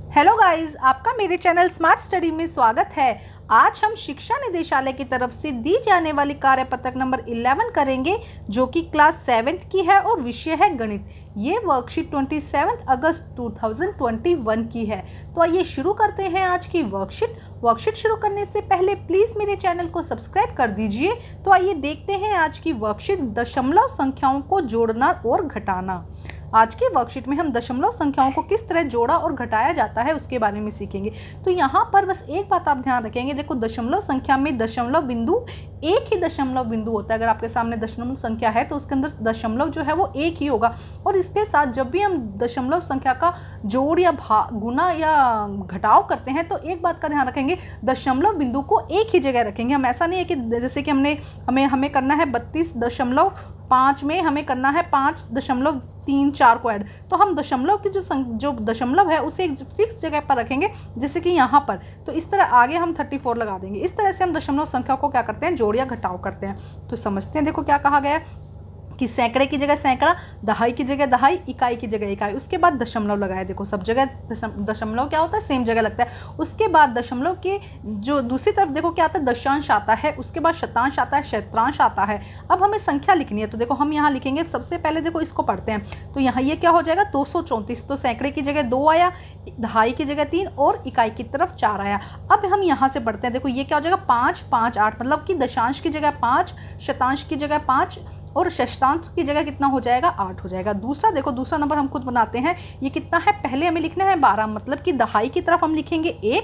Hello guys, आपका मेरे channel smart study में स्वागत है। आज हम शिक्षा निदेशालय की तरफ से दी जाने वाली कार्यपत्रक नंबर 11 करेंगे, जो कि क्लास 7th की है और विषय है गणित। ये वर्कशीट 27 अगस्त 2021 की है। तो आइए शुरू करते हैं आज की वर्कशीट शुरू करने से पहले प्लीज़ मेरे चैनल को सब्सक्राइब कर दीजिए। तो आइए देखते हैं आज की वर्कशीट, दशमलव संख्याओं को जोड़ना और घटाना। आज की वर्कशीट में हम दशमलव संख्याओं को किस तरह जोड़ा और घटाया जाता है उसके बारे में सीखेंगे। तो यहाँ पर बस एक बात आप ध्यान रखेंगे, देखो दशमलव संख्या में दशमलव बिंदु एक ही दशमलव बिंदु होता है। अगर आपके सामने दशमलव संख्या है तो उसके अंदर दशमलव जो है वो एक ही होगा। और इसके साथ जब भी हम दशमलव संख्या का जोड़ या गुना या घटाव करते हैं तो एक बात का ध्यान रखेंगे, दशमलव बिंदु को एक ही जगह रखेंगे। हम ऐसा नहीं है कि जैसे कि हमें करना है 32.5 में हमें करना है 5.34 को ऐड, तो हम दशमलव की जो दशमलव है उसे एक फिक्स जगह पर रखेंगे, जैसे कि यहाँ पर। तो इस तरह आगे हम 34 लगा देंगे। इस तरह से हम दशमलव संख्या को क्या करते हैं, जोड़ या घटाव करते हैं। तो समझते हैं, देखो क्या कहा गया है कि सैकड़े की जगह सैकड़ा, दहाई की जगह दहाई, इकाई की जगह इकाई, उसके बाद दशमलव लगाए। देखो सब जगह दशमलव क्या होता है, सेम जगह लगता है। उसके बाद दशमलव के जो दूसरी तरफ देखो क्या आता है, दशांश आता है, उसके बाद शतांश आता है, क्षेत्रांश आता है। अब हमें संख्या लिखनी है, तो देखो हम यहाँ लिखेंगे। सबसे पहले देखो इसको पढ़ते हैं, तो यहाँ ये क्या हो जाएगा 234। तो सैकड़े की जगह 2 आया, दहाई की जगह 3 और इकाई की तरफ 4 आया। अब हम यहाँ से पढ़ते हैं, देखो ये क्या हो जाएगा 5 5 8, मतलब कि दशांश की जगह 5, शतांश की जगह 5 और षष्ठांश की जगह कितना हो जाएगा 8 हो जाएगा। दूसरा देखो, दूसरा नंबर हम खुद बनाते हैं। ये कितना है, पहले हमें लिखना है 12, मतलब कि दहाई की तरफ हम लिखेंगे 1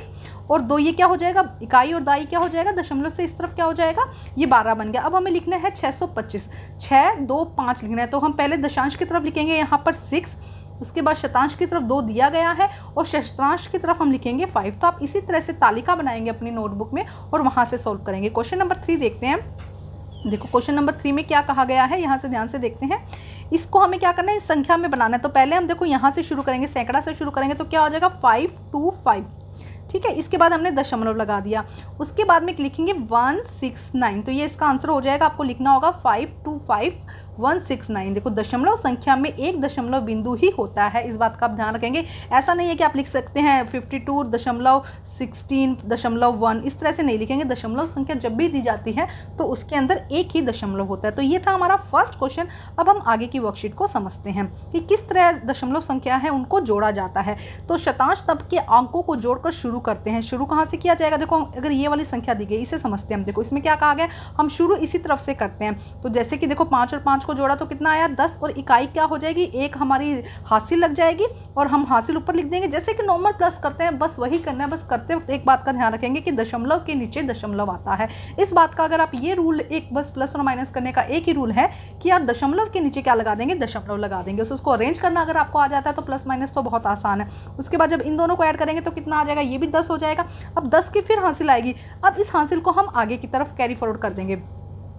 और 2, ये क्या हो जाएगा इकाई और दाई क्या हो जाएगा, दशमलव से इस तरफ क्या हो जाएगा, ये 12 बन गया। अब हमें लिखना है 625, 6 2 5 लिखना है। तो हम पहले दशांश की तरफ लिखेंगे यहाँ पर 6, उसके बाद शतांश की तरफ 2 दिया गया है और षष्ठांश की तरफ हम लिखेंगे 5। तो आप इसी तरह से तालिका बनाएंगे अपनी नोटबुक में और वहाँ से सॉल्व करेंगे। क्वेश्चन नंबर 3 देखते हैं। देखो क्वेश्चन नंबर 3 में क्या कहा गया है, यहाँ से ध्यान से देखते हैं। इसको हमें क्या करना है, इस संख्या में बनाना है। तो पहले हम देखो यहाँ से शुरू करेंगे, सैकड़ा से शुरू करेंगे, तो क्या हो जाएगा 525, ठीक है। इसके बाद हमने दशमलव लगा दिया, उसके बाद में लिखेंगे 169। तो ये इसका आंसर हो जाएगा, आपको लिखना होगा 525169। देखो दशमलव संख्या में एक दशमलव बिंदु ही होता है, इस बात का आप ध्यान रखेंगे। ऐसा नहीं है कि आप लिख सकते हैं 52.16.1, इस तरह से नहीं लिखेंगे। दशमलव संख्या जब भी दी जाती है तो उसके अंदर एक ही दशमलव होता है। तो ये था हमारा फर्स्ट क्वेश्चन। अब हम आगे की वर्कशीट को समझते हैं कि किस तरह दशमलव संख्या है उनको जोड़ा जाता है। तो शतांश तब के अंकों को जोड़कर शुरू करते हैं। शुरू कहाँ से किया जाएगा, देखो अगर ये वाली संख्या दी गई, इसे समझते हैं हम। देखो इसमें क्या कहा गया, हम शुरू इसी तरफ से करते हैं। तो जैसे कि देखो 5 और 5 को जोड़ा तो कितना आया 10, और इकाई क्या हो जाएगी, एक हमारी हासिल लग जाएगी और हम हासिल ऊपर लिख देंगे, जैसे कि नॉर्मल प्लस करते हैं, बस वही करना है। बस करते वक्त एक बात का ध्यान रखेंगे कि दशमलव के नीचे दशमलव आता है। इस बात का अगर आप ये रूल, एक बस प्लस और माइनस करने का एक ही रूल है कि आप दशमलव के नीचे क्या लगा देंगे, दशमलव लगा देंगे। उसको अरेंज करना अगर आपको आ जाता है तो प्लस माइनस तो बहुत आसान है। उसके बाद जब इन दोनों को ऐड करेंगे तो कितना आ जाएगा, ये भी 10 हो जाएगा। अब 10 की फिर हासिल आएगी। अब इस हासिल को हम आगे की तरफ कैरी फॉरवर्ड कर देंगे।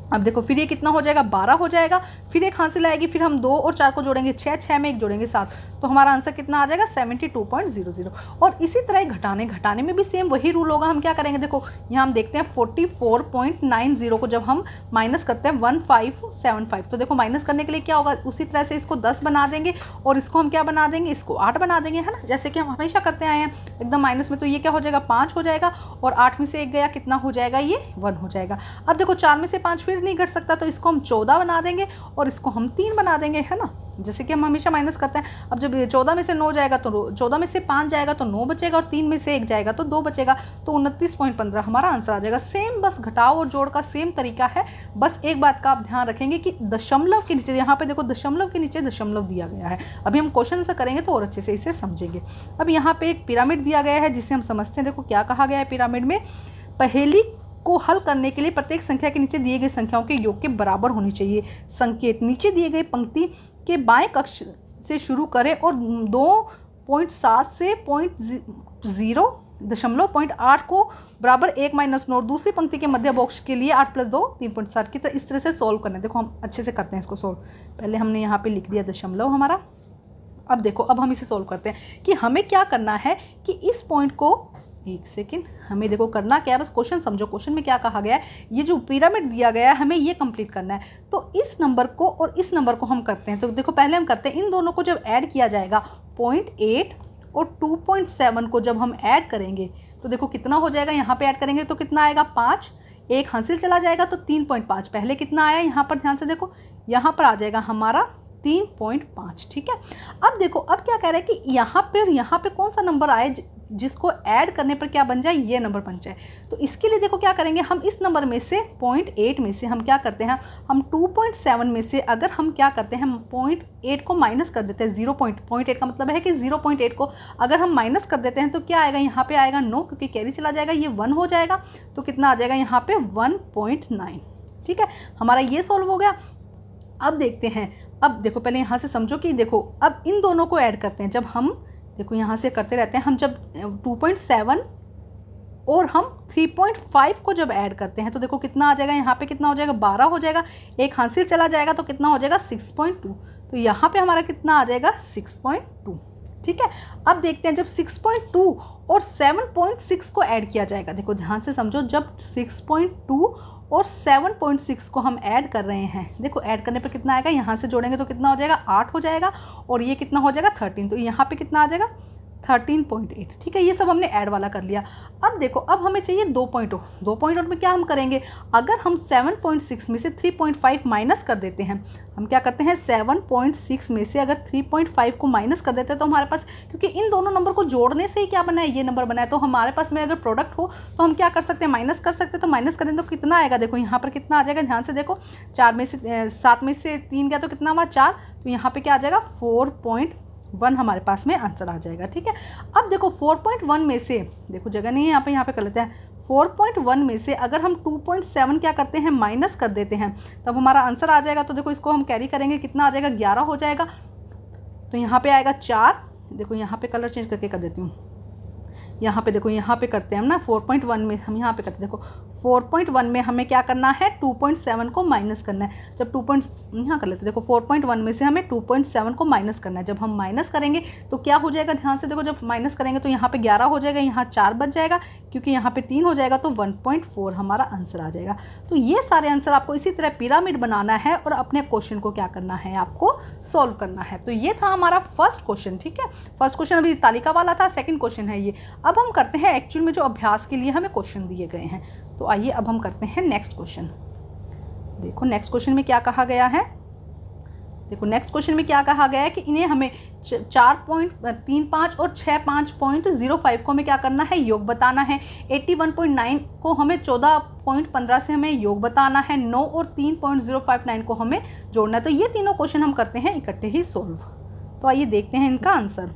अब देखो फिर ये कितना हो जाएगा, 12 हो जाएगा। फिर एक हासिल आएगी, फिर हम 2 और 4 को जोड़ेंगे 6, 6 में 1 जोड़ेंगे 7, तो हमारा आंसर कितना आ जाएगा 72.00। और इसी तरह घटाने में भी सेम वही रूल होगा। हम क्या करेंगे, देखो यहाँ हम देखते हैं 44.90 को जब हम माइनस करते हैं 1575, तो देखो माइनस करने के लिए क्या होगा, उसी तरह से इसको 10 बना देंगे और इसको हम क्या बना देंगे, इसको 8 बना देंगे, है ना, जैसे कि हम हमेशा करते आए हैं एकदम माइनस में। तो ये क्या हो जाएगा 5 हो जाएगा और 8 में से 1 गया, कितना हो जाएगा, ये 1 हो जाएगा। अब देखो 4 में से 5 फिर नहीं घट सकता, तो इसको हम 14 बना देंगे और इसको हम 3 बना देंगे, है ना, जैसे कि हम हमेशा माइनस करते हैं। अब जब 14 में से 9 जाएगा तो 14 में से 5 जाएगा तो 9 बचेगा और 3 में से 1 जाएगा तो 2 बचेगा, तो 29.15 हमारा आंसर आ जाएगा। सेम बस घटाव और जोड़ का सेम तरीका है। बस एक बात का आप ध्यान रखेंगे कि दशमलव के नीचे, यहाँ पे देखो दशमलव के नीचे दशमलव दिया गया है। अभी हम क्वेश्चन से करेंगे तो और अच्छे से इसे समझेंगे। अब यहाँ पे एक पिरामिड दिया गया है जिसे हम समझते हैं। देखो क्या कहा गया है पिरामिड में, पहेली को हल करने के लिए प्रत्येक संख्या के नीचे दिए गए संख्याओं के योग के बराबर होनी चाहिए। संकेत नीचे दिए गए पंक्ति के बाएं कक्ष से शुरू करें और 2.7 से 0.8 को बराबर 1 - 9 दूसरी पंक्ति के मध्य बॉक्स के लिए 8 + 2 3.7 की तरह इस तरह से सॉल्व करना है। देखो हम अच्छे से करते हैं इसको सॉल्व। पहले हमने यहाँ पे लिख दिया दशमलव हमारा। अब देखो अब हम इसे सॉल्व करते हैं कि हमें क्या करना है कि इस पॉइंट को, एक सेकेंड, हमें देखो करना क्या है, बस क्वेश्चन समझो। क्वेश्चन में क्या कहा गया है, ये जो पिरामिड दिया गया है हमें ये कंप्लीट करना है। तो इस नंबर को और इस नंबर को हम करते हैं। तो देखो पहले हम करते हैं, इन दोनों को जब ऐड किया जाएगा 0.8 और 2.7 को जब हम ऐड करेंगे तो देखो कितना हो जाएगा, यहाँ पे ऐड करेंगे तो कितना आएगा 5, एक हासिल चला जाएगा तो 3.5, पहले कितना आया यहाँ पर ध्यान से देखो, यहाँ पर आ जाएगा हमारा 3.5। ठीक है, अब देखो अब क्या कह रहे हैं कि यहाँ पे कौन सा नंबर आए जिसको ऐड करने पर क्या बन जाए, ये नंबर बन जाए। तो इसके लिए देखो क्या करेंगे, हम इस नंबर में से 0.8 में से हम क्या करते हैं, हम 2.7 में से अगर हम क्या करते हैं, हम 0.8 को माइनस कर देते हैं। 0.8 का मतलब है कि 0.8 को अगर हम माइनस कर देते हैं तो क्या आएगा, यहाँ पे आएगा 9, क्योंकि कैरी चला जाएगा, ये 1 हो जाएगा, तो कितना आ जाएगा यहाँ पे 1.9। ठीक है, हमारा ये सॉल्व हो गया। अब देखते हैं, अब देखो पहले यहाँ से समझो कि देखो अब इन दोनों को ऐड करते हैं, जब हम देखो यहाँ से करते रहते हैं, हम जब 2.7 और हम 3.5 को जब ऐड करते हैं तो देखो कितना आ जाएगा, यहाँ पे कितना हो जाएगा 12 हो जाएगा, एक हासिल चला जाएगा तो कितना हो जाएगा 6.2, तो यहाँ पे हमारा कितना आ जाएगा 6.2। ठीक है, अब देखते हैं जब 6.2 और 7.6 को ऐड किया जाएगा, देखो ध्यान से समझो, जब 6.2 और 7.6 को हम ऐड कर रहे हैं, देखो ऐड करने पर कितना आएगा, यहाँ से जोड़ेंगे तो कितना हो जाएगा 8 हो जाएगा, और ये कितना हो जाएगा 13, तो यहाँ पे कितना आ जाएगा 13.8। ठीक है, ये सब हमने ऐड वाला कर लिया। अब देखो अब हमें चाहिए 2.0 में क्या हम करेंगे, अगर हम 7.6 में से 3.5 माइनस कर देते हैं, हम क्या करते हैं 7.6 में से अगर 3.5 को माइनस कर देते हैं तो हमारे पास, क्योंकि इन दोनों नंबर को जोड़ने से ही क्या बना है, ये नंबर बना है, तो हमारे पास में अगर प्रोडक्ट हो तो हम क्या कर सकते हैं, माइनस कर सकते हैं। तो माइनस करें तो कितना आएगा, देखो यहाँ पर कितना आ जाएगा, ध्यान से देखो 7 में से 3 गया तो कितना हुआ 4, तो यहाँ पर क्या आ जाएगा 4.1 हमारे पास में आंसर आ जाएगा। ठीक है, अब देखो 4.1 में से, देखो जगह नहीं है यहाँ पे कर लेते हैं, 4.1 में से अगर हम 2.7 क्या करते हैं माइनस कर देते हैं तब हमारा आंसर आ जाएगा। तो देखो इसको हम कैरी करेंगे, कितना आ जाएगा 11 हो जाएगा, तो यहाँ पे आएगा 4, देखो यहाँ पे कलर चेंज करके कर देती हूँ, यहाँ पे देखो यहाँ पे करते हैं हम ना 4.1 में हम यहाँ पे करते हैं, देखो 4.1 में हमें क्या करना है 2.7 को माइनस करना है। जब यहाँ कर लेते हैं, देखो 4.1 में से हमें 2.7 को माइनस करना है। जब हम माइनस करेंगे तो क्या हो जाएगा, ध्यान से देखो, जब माइनस करेंगे तो यहाँ पे 11 हो जाएगा, यहाँ 4 बच जाएगा, क्योंकि यहाँ पे 3 हो जाएगा, तो 1.4 हमारा आंसर आ जाएगा। तो ये सारे आंसर आपको इसी तरह पिरामिड बनाना है और अपने क्वेश्चन को क्या करना है, आपको सॉल्व करना है। तो ये था हमारा फर्स्ट क्वेश्चन। ठीक है, फर्स्ट क्वेश्चन अभी तालिका वाला था, सेकंड क्वेश्चन है ये। अब हम करते हैं एक्चुअल में जो अभ्यास के लिए हमें क्वेश्चन दिए गए हैं, तो आइए अब हम करते हैं नेक्स्ट क्वेश्चन। देखो नेक्स्ट क्वेश्चन में क्या कहा गया है, देखो नेक्स्ट क्वेश्चन में क्या कहा गया है कि इन्हें हमें 4.35 और 65.05 को हमें क्या करना है, योग बताना है। 81.9 को हमें 14.15 से हमें योग बताना है। 9 और 3.059 को हमें जोड़ना है। तो ये तीनों क्वेश्चन हम करते हैं इकट्ठे ही सोल्व। तो आइए देखते हैं इनका आंसर।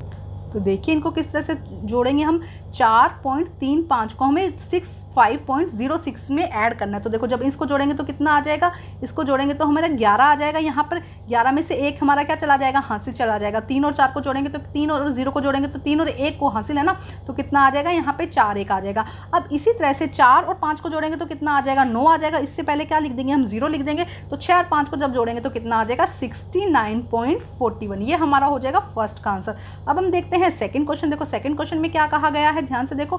तो देखिए इनको किस तरह से जोड़ेंगे हम। 4.35 को हमें 65.06 में ऐड करना है। तो देखो जब इसको जोड़ेंगे तो कितना आ जाएगा, इसको जोड़ेंगे तो हमारा 11 आ जाएगा। यहाँ पर 11 में से एक हमारा क्या चला जाएगा, हासिल चला जाएगा। 3 और 4 को जोड़ेंगे तो 3 और 0 को जोड़ेंगे तो 3 और 1 को हासिल है ना, तो कितना आ जाएगा, यहाँ पे 4 1 आ जाएगा। अब इसी तरह से 4 और 5 को जोड़ेंगे तो कितना आ जाएगा, 9 आ जाएगा। इससे पहले क्या लिख देंगे हम, 0 लिख देंगे। तो 6 और 5 को जब जोड़ेंगे तो कितना आ जाएगा, 69.41। ये हमारा हो जाएगा फर्स्ट का आंसर। अब हम देखते हैं सेकंड क्वेश्चन। देखो सेकंड क्वेश्चन में क्या कहा गया है, ध्यान से देखो।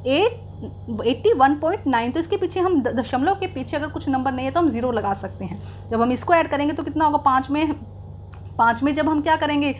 81.9, तो इसके पीछे हम दशमलव के पीछे अगर कुछ नंबर नहीं है तो हम 0 लगा सकते हैं। जब हम इसको ऐड करेंगे तो कितना होगा, 5 में जब हम क्या करेंगे,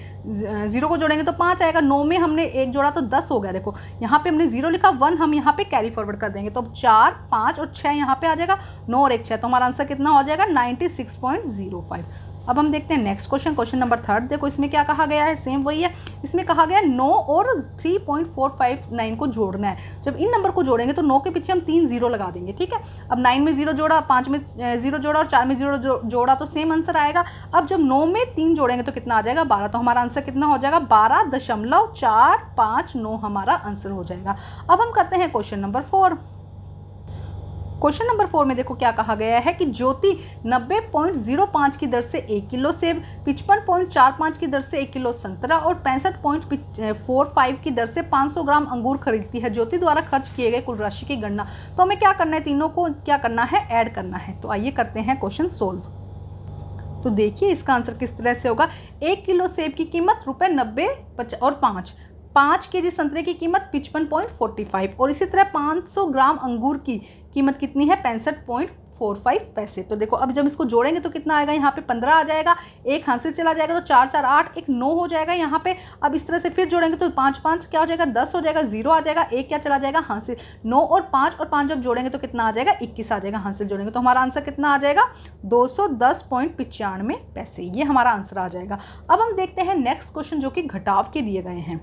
0 को जोड़ेंगे तो 5 आएगा। 9 में हमने 1 जोड़ा तो 10 हो गया। देखो यहाँ पे हमने 0 लिखा, 1 हम यहाँ पे कैरी फॉरवर्ड कर देंगे तो 4 5 और 6 यहाँ पे आ जाएगा। 9 और 1 6, तो हमारा आंसर कितना हो जाएगा, 96.05। अब हम देखते हैं नेक्स्ट क्वेश्चन, क्वेश्चन नंबर 3। देखो इसमें क्या कहा गया है, सेम वही है। इसमें कहा गया है 9 और 3.459 को जोड़ना है। जब इन नंबर को जोड़ेंगे तो 9 के पीछे हम 3 0 लगा देंगे, ठीक है। अब 9 में 0 जोड़ा, 5 में 0 जोड़ा और 4 में 0 जोड़ा तो सेम आंसर आएगा। अब जब 9 में 3 जोड़ेंगे तो कितना आ जाएगा, 12। तो हमारा आंसर कितना हो जाएगा, 12.459 हमारा आंसर हो जाएगा। अब हम करते हैं क्वेश्चन नंबर 4। क्वेश्चन नंबर 4 में देखो क्या कहा गया है कि ज्योति 90.05 की दर से 1 किलो सेब, 55.45 की दर से 1 किलो संतरा और 65.45 की दर से 500 ग्राम अंगूर खरीदती है। ज्योति द्वारा खर्च किए गए कुल राशि की गणना। तो हमें क्या करना है, तीनों को क्या करना है, ऐड करना है। तो आइए करते हैं क्वेश्चन सोल्व। तो देखिए इसका आंसर किस तरह से होगा। 1 किलो सेब की कीमत ₹90 और 5 केजी संतरे की कीमत 55.45 और इसी तरह 500 ग्राम अंगूर की कीमत कितनी है, 65.45 45 पैसे। तो देखो अब जब इसको जोड़ेंगे तो कितना आएगा, यहाँ पे 15 आ जाएगा, एक हाथ से चला जाएगा तो 4 4 8, एक 9 हो जाएगा यहाँ पे। अब इस तरह से फिर जोड़ेंगे तो 5 5 क्या हो जाएगा, 10 हो जाएगा, 0 आ जाएगा, एक क्या चला जाएगा हाथ से, 9 और 5 जब जोड़ेंगे तो कितना आ जाएगा, 21 आ जाएगा हाथ से जोड़ेंगे। तो हमारा आंसर कितना आ जाएगा, 210.95 पैसे, ये हमारा आंसर आ जाएगा। अब हम देखते हैं नेक्स्ट क्वेश्चन जो कि घटाव के दिए गए हैं।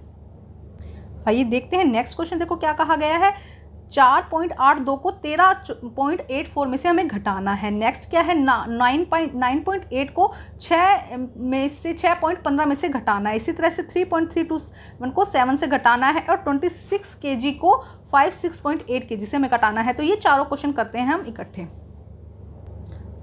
आइए देखते हैं नेक्स्ट क्वेश्चन। देखो क्या कहा गया है, 4.82 को 13.84 में से हमें घटाना है। नेक्स्ट क्या है, 9.8 को 6.15 में से घटाना है। इसी तरह से 3.321 को 7 से घटाना है और 26 kg को 6.8 kg से हमें घटाना है। तो ये चारों क्वेश्चन करते हैं हम इकट्ठे।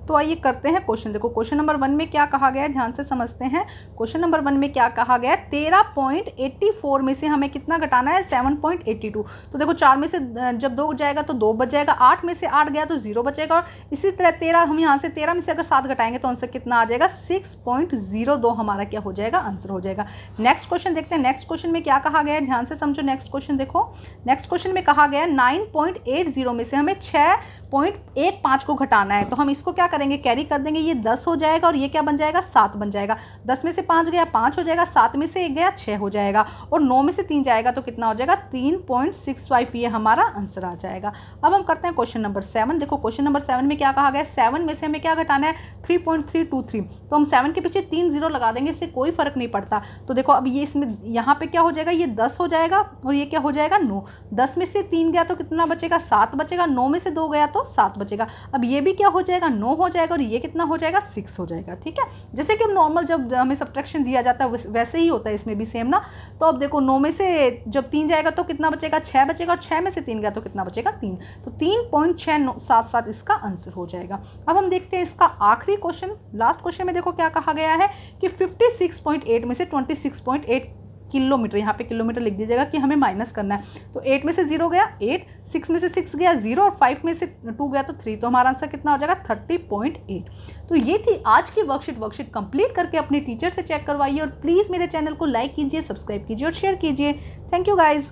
तो आइए करते हैं क्वेश्चन। देखो क्वेश्चन नंबर 1 में क्या कहा गया है, ध्यान से समझते हैं। क्वेश्चन नंबर 1 में क्या कहा गया है, 13.84 में से हमें कितना घटाना है, 7.82। तो देखो 4 में से जब 2 जाएगा तो 2 बच जाएगा, 8 में से 8 गया तो 0 बचेगा, और इसी तरह 13 हम यहाँ से 13 में से अगर 7 घटाएंगे तो आंसर कितना आ जाएगा, 6.02 हमारा क्या हो जाएगा, आंसर हो जाएगा। नेक्स्ट क्वेश्चन देखते हैं। नेक्स्ट क्वेश्चन में क्या कहा गया है, ध्यान से समझो। नेक्स्ट क्वेश्चन देखो, नेक्स्ट क्वेश्चन में कहा गया है 9.80 में से हमें 6.15 को घटाना है। तो हम इसको क्या करेंगे, कैरी कर देंगे, ये 10 हो जाएगा और ये क्या बन जाएगा, 7 बन जाएगा। 10 में से 5 गया 5 हो जाएगा, 7 में से 1 गया 6 हो जाएगा, और 9 में से 3 जाएगा तो कितना हो जाएगा, 3.65, ये हमारा आंसर आ जाएगा। अब हम करते हैं क्वेश्चन नंबर 7। देखो क्वेश्चन नंबर 7 में क्या कहा गया है, 7 में से हमें क्या घटाना है, 3.323। तो हम 7 के पीछे 3 0 लगा देंगे, इससे कोई फर्क नहीं पड़ता। तो देखो अब ये इसमें यहाँ पे क्या हो जाएगा, ये 10 हो जाएगा और ये क्या हो जाएगा, 9। 10 में से 3 गया तो कितना बचेगा, 7 बचेगा। 9 में से 2 गया तो 7 बचेगा। अब ये भी क्या हो जाएगा, 9 हो जाएगा, और ये कितना हो जाएगा, 6 हो जाएगा। ठीक है, जैसे कि नॉर्मल जब हमें सब्ट्रैक्शन दिया जाता है वैसे ही होता है इसमें भी सेम ना। तो अब देखो 9 में से जब 3 जाएगा तो कितना बचेगा, 6 बचेगा, और 6 में से 3 गया तो कितना बचेगा, 3। तो 3.677 इसका आंसर हो जाएगा। अब हम देखते हैं इसका आखिरी क्वेश्चन, लास्ट क्वेश्चन में। देखो क्या कहा गया है कि 56.8 में से 26.8 किलोमीटर, यहाँ पे किलोमीटर लिख दीजिएगा कि हमें माइनस करना है। तो 8 में से 0 गया 8, 6 में से 6 गया 0, और 5 में से 2 गया तो 3। तो हमारा आंसर कितना हो जाएगा, 30.8। तो ये थी आज की वर्कशीट कंप्लीट करके अपने टीचर से चेक करवाइए, और प्लीज़ मेरे चैनल को लाइक कीजिए, सब्सक्राइब कीजिए और शेयर कीजिए। Thank you guys.